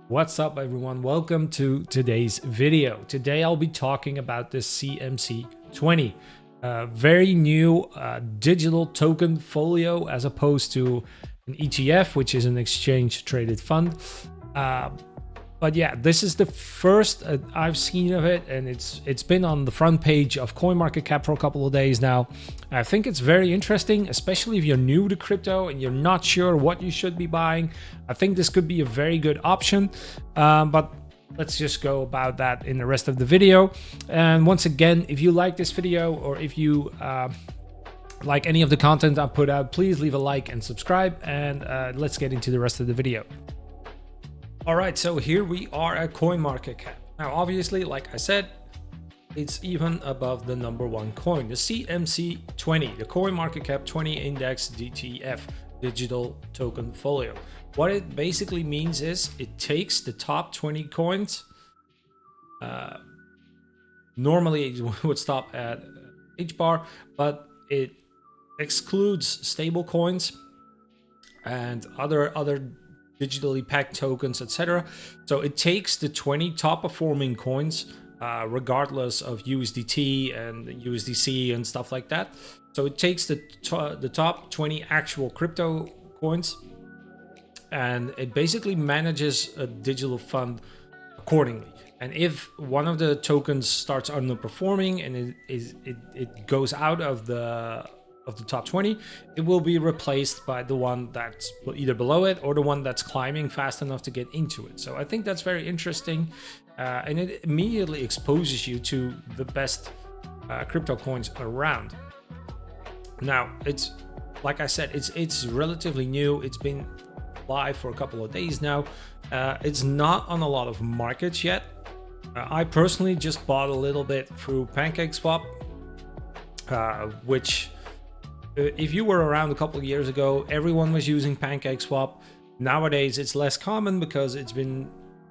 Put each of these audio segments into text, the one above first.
What's up, everyone? Welcome to today's video. Today I'll be talking about the CMC20, very new digital token folio as opposed to an ETF, which is an exchange traded fund. But yeah, this is the first I've seen of it, and it's been on the front page of Coinmarketcap for a couple of days now. I think it's very interesting, especially if you're new to crypto and you're not sure what you should be buying. I think this could be a very good option, but let's just go about that in the rest of the video. And once again, if you like this video or if you like any of the content I put out, please leave a like and subscribe, and let's get into the rest of the video. All right, so here we are at CoinMarketCap. Now, obviously, like I said, it's even above the #1 coin, the CMC20, the CoinMarketcap 20 Index DTF, Digital Token Folio. What it basically means is it takes the top 20 coins. Normally, it would stop at H bar, but it excludes stable coins and other digitally packed tokens, etc. So it takes the 20 top performing coins, regardless of USDT and USDC and stuff like that. So it takes the top 20 actual crypto coins, and it basically manages a digital fund accordingly. And if one of the tokens starts underperforming and it goes out of the top 20, it will be replaced by the one that's either below it or the one that's climbing fast enough to get into it. So I think that's very interesting, and it immediately exposes you to the best crypto coins around. Now, it's like I said, it's relatively new. It's been live for a couple of days now. It's not on a lot of markets yet. I personally just bought a little bit through PancakeSwap, which, if you were around a couple of years ago, everyone was using PancakeSwap. Nowadays, it's less common because it's been,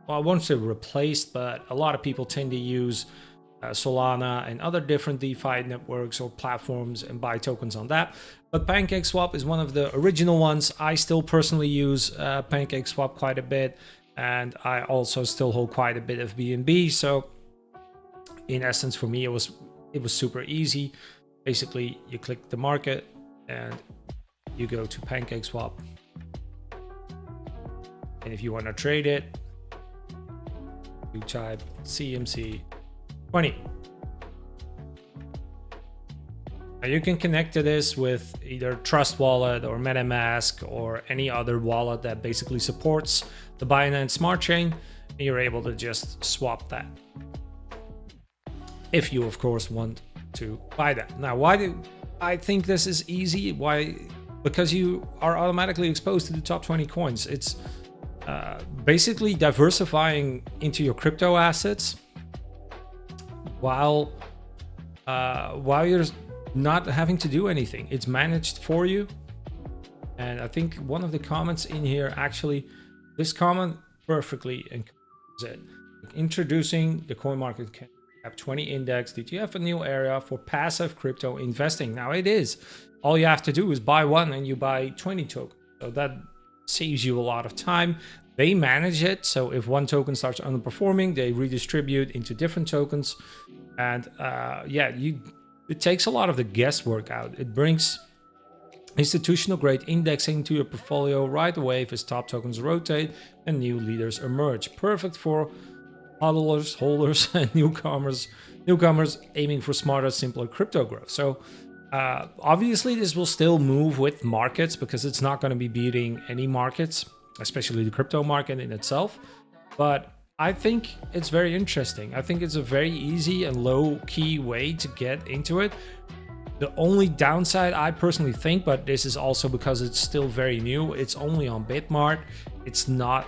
well, I won't say replaced, but a lot of people tend to use Solana and other different DeFi networks or platforms and buy tokens on that. But PancakeSwap is one of the original ones. I still personally use PancakeSwap quite a bit, and I also still hold quite a bit of BNB. So in essence, for me, it was super easy. Basically, you click the market and you go to PancakeSwap. And if you want to trade it, you type CMC20. Now you can connect to this with either Trust Wallet or MetaMask or any other wallet that basically supports the Binance Smart Chain, and you're able to just swap that. If you, of course, want to buy that. Now, why do I think this is easy? Why? Because you are automatically exposed to the top 20 coins. It's basically diversifying into your crypto assets while you're not having to do anything. It's managed for you. And I think one of the comments in here, actually, this comment perfectly encompasses it. Introducing the CoinMarketCap 20 Index DTF, a new area for passive crypto investing. Now, it is. All you have to do is buy one and you buy 20 tokens. So that saves you a lot of time. They manage it. So if one token starts underperforming, they redistribute into different tokens. And it takes a lot of the guesswork out. It brings institutional grade indexing to your portfolio right away if its top tokens rotate and new leaders emerge. Perfect for hodlers, holders, and newcomers aiming for smarter, simpler crypto growth. So obviously this will still move with markets because it's not going to be beating any markets, especially the crypto market in itself. But I think it's very interesting. I think it's a very easy and low key way to get into it. The only downside, I personally think, but this is also because it's still very new, it's only on Bitmart. It's not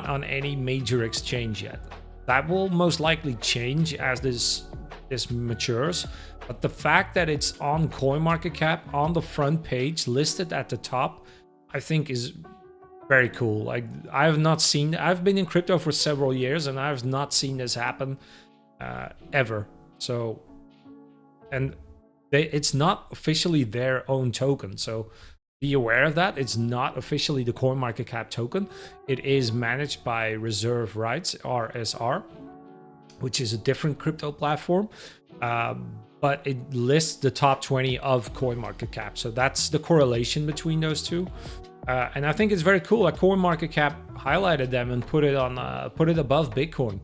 on any major exchange yet. That will most likely change as this matures. But the fact that it's on CoinMarketCap on the front page, listed at the top, I think is very cool. Like, I've been in crypto for several years and I've not seen this happen ever. So, and it's not officially their own token. So be aware of that. It's not officially the Coinmarketcap token. It is managed by Reserve Rights, RSR, which is a different crypto platform. But it lists the top 20 of CoinMarketCap. So that's the correlation between those two. And I think it's very cool that CoinMarketCap highlighted them and put it above Bitcoin.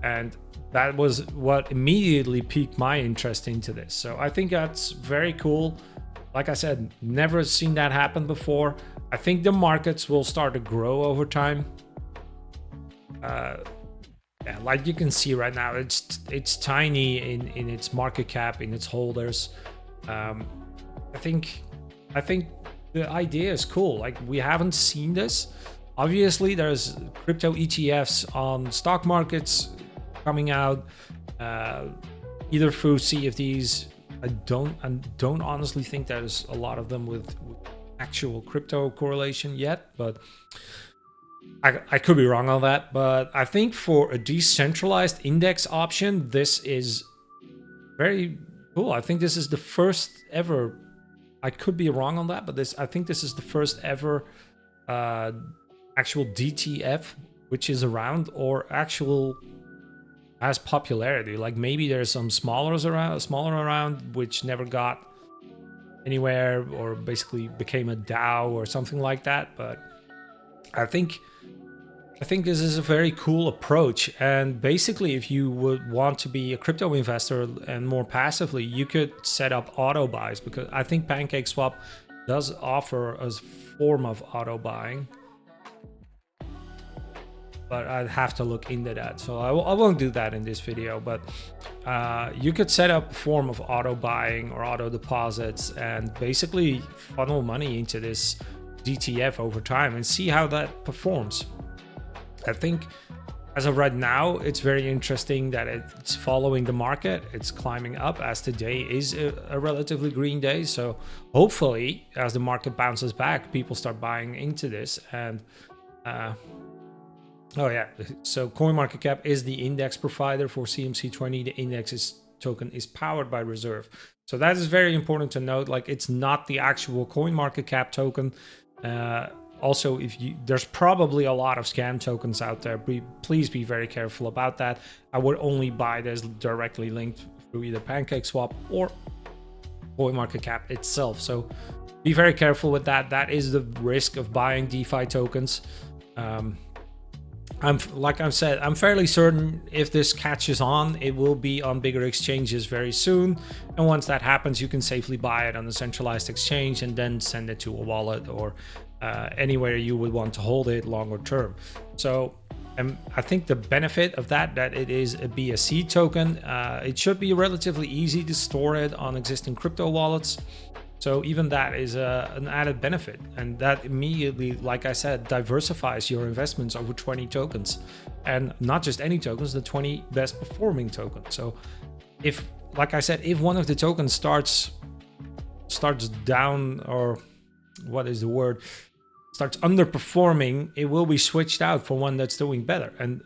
And that was what immediately piqued my interest into this. So I think that's very cool. Like I said, never seen that happen before. I think the markets will start to grow over time. Yeah, like you can see right now, it's tiny in its market cap, in its holders. I think the idea is cool. Like, we haven't seen this. Obviously, there's crypto ETFs on stock markets coming out, either through CFDs. I don't honestly think there's a lot of them with actual crypto correlation yet, but I could be wrong on that. But I think for a decentralized index option, this is very cool. I think this is the first ever. I could be wrong on that, but I think this is the first ever actual DTF which is around, or actual has popularity. Like, maybe there's some smaller around which never got anywhere, or basically became a DAO or something like that. But I think this is a very cool approach. And basically, if you would want to be a crypto investor and more passively, you could set up auto buys, because I think PancakeSwap does offer a form of auto buying. But I'd have to look into that, so I won't do that in this video. But you could set up a form of auto buying or auto deposits and basically funnel money into this DTF over time and see how that performs. I think as of right now, it's very interesting that it's following the market. It's climbing up, as today is a relatively green day. So hopefully, as the market bounces back, people start buying into this. And oh yeah, so CoinMarketCap is the index provider for CMC20. The index token is powered by Reserve. So that is very important to note. Like, it's not the actual CoinMarketCap token. Also, there's probably a lot of scam tokens out there. Please be very careful about that. I would only buy this directly linked through either PancakeSwap or CoinMarketCap itself. So be very careful with that. That is the risk of buying DeFi tokens. Like I've said, I'm fairly certain if this catches on, it will be on bigger exchanges very soon. And once that happens, you can safely buy it on a centralized exchange and then send it to a wallet or anywhere you would want to hold it longer term. So I think the benefit of that it is a BSC token. It should be relatively easy to store it on existing crypto wallets. So even that is an added benefit, and that immediately, like I said, diversifies your investments over 20 tokens, and not just any tokens, the 20 best performing tokens. So if, like I said, if one of the tokens starts down, or what is the word, starts underperforming, it will be switched out for one that's doing better, and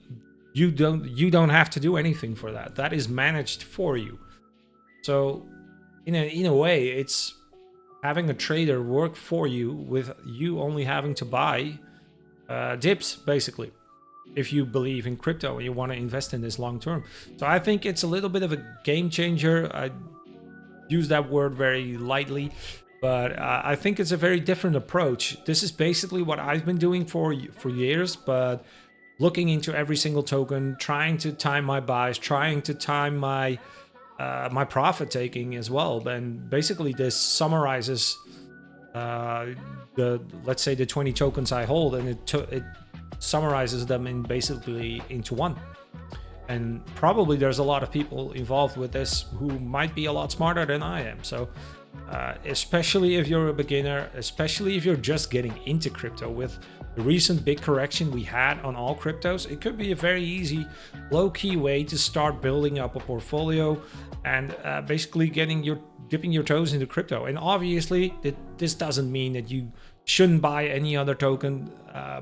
you don't have to do anything for that. That is managed for you. So in a way, it's having a trader work for you, with you only having to buy dips, basically, if you believe in crypto and you want to invest in this long term. So I think it's a little bit of a game changer. I use that word very lightly, but I think it's a very different approach. This is basically what I've been doing for years, but looking into every single token, trying to time my buys, trying to time my profit taking as well. And basically this summarizes let's say the 20 tokens I hold, and it summarizes them into one. And probably there's a lot of people involved with this who might be a lot smarter than I am. So especially if you're a beginner, especially if you're just getting into crypto, with the recent big correction we had on all cryptos, it could be a very easy, low-key way to start building up a portfolio and basically dipping your toes into crypto. And obviously, this doesn't mean that you shouldn't buy any other token,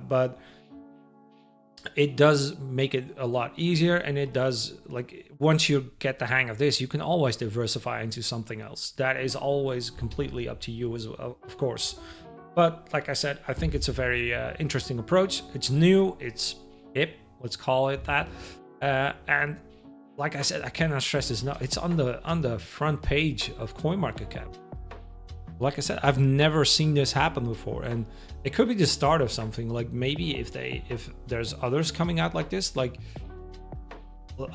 but it does make it a lot easier, and it does, like, once you get the hang of this, you can always diversify into something else. That is always completely up to you as well, of course. But like I said, I think it's a very interesting approach. It's new, it's hip, let's call it that. And like I said, I cannot stress this enough. It's on the front page of CoinMarketCap. Like I said, I've never seen this happen before, and it could be the start of something. Like, maybe if there's others coming out like this, like,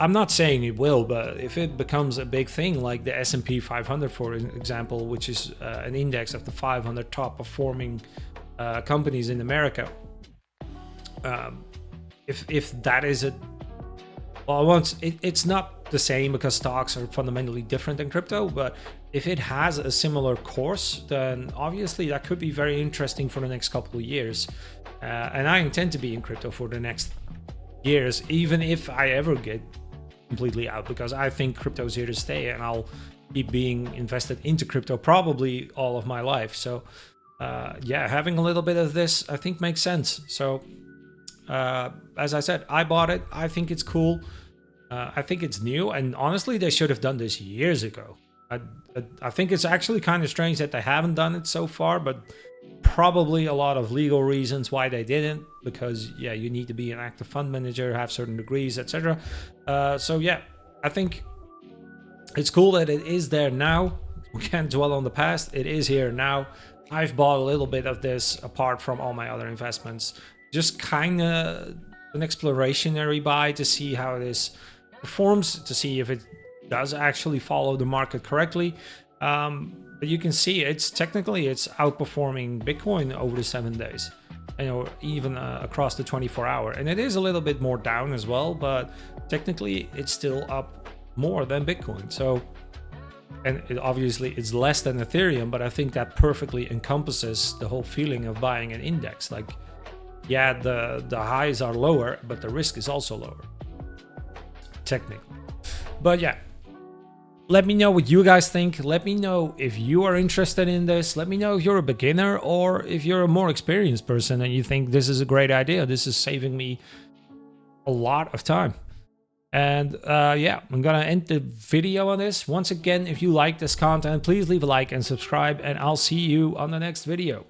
I'm not saying it will, but if it becomes a big thing, like the S&P 500, for example, which is an index of the 500 top performing companies in America, if that is a, well, once it's not the same because stocks are fundamentally different than crypto, but if it has a similar course, then obviously that could be very interesting for the next couple of years. And I intend to be in crypto for the next years, even if I ever get completely out, because I think crypto is here to stay, and I'll keep being invested into crypto probably all of my life. So yeah, having a little bit of this, I think, makes sense. So as I said, I bought it. I think it's cool. I think it's new, and honestly, they should have done this years ago. I think it's actually kind of strange that they haven't done it so far, but probably a lot of legal reasons why they didn't, because yeah, you need to be an active fund manager, have certain degrees, etc. So yeah, I think it's cool that it is there now. We can't dwell on the past. It is here now. I've bought a little bit of this apart from all my other investments, just kind of an explorationary buy to see how this performs, to see if it does actually follow the market correctly. But you can see it's outperforming Bitcoin over the 7 days, even across the 24-hour. And it is a little bit more down as well, but technically it's still up more than Bitcoin. So, and obviously it's less than Ethereum, but I think that perfectly encompasses the whole feeling of buying an index. Like, yeah, the highs are lower, but the risk is also lower, technically. But yeah, let me know what you guys think. Let me know if you are interested in this. Let me know if you're a beginner or if you're a more experienced person and you think this is a great idea. This is saving me a lot of time. And yeah, I'm gonna end the video on this. Once again, if you like this content, please leave a like and subscribe, and I'll see you on the next video.